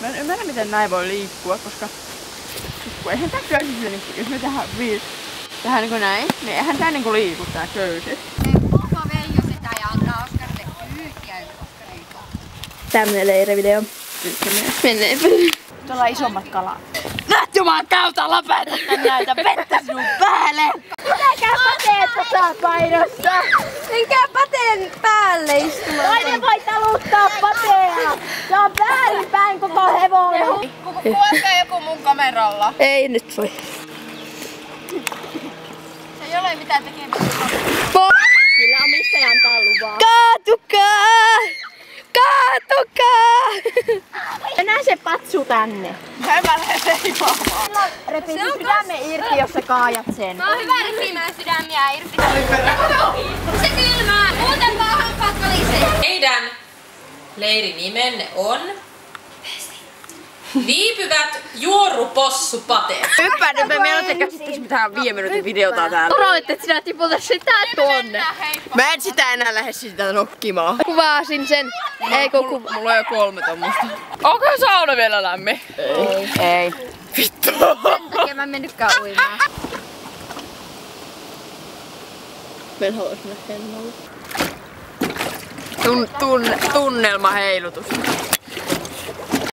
Mä en ymmärrä miten näin voi liikkua, koska kun eihän tää köysi niin jos me tehdään niinku näin, niin eihän tää niinku liiku tää köysi. Puhua Veijo sitä ja antaa Oskarille kyytiä, jos Oskar ei tuo. Tämmönen leirivideo. Menee. Tuolla on isommat kalat. Näet jumalauta, lopeta näitä vettä sinun päälle! Mitäkään pateetta saa painossa? Menkää pateen päälle istumaan. Toinen voi taluttaa patea. Se on väärinpäin koko hevonen. Kuvakaa joku mun kameralla. Ei nyt voi. Se ei ole mitään tekemistä. Kyllä omistaja antaa luvaa. Kaatukaa! Kaatukaa! Enää se patsu tänne. Mä lähden seivaamaan. Repisi sydämen irti, jos sä kaajat sen. Mä oon hyvä repimään sydämiä irti. Se kylmää. Muuten vaan hampaat kolisee. Meidän leirinimenne on Viipyvät juorupossupateet. Hyppää nyt me mieluiten käsittäis mitään 5 minuutin videota täällä. Odoit, että sinä tiputa sitä tuonne. Mä en sitä enää lähde sitä nokkimaan. Kuvasin sen. Ei kun Mulla on jo 3 tommosta. Onko sauna vielä lämmin? Ei. Vittu. sen takia mä en mennytkään uimaan. Mä en halua sinne hennolle. Tunnelma heilutus.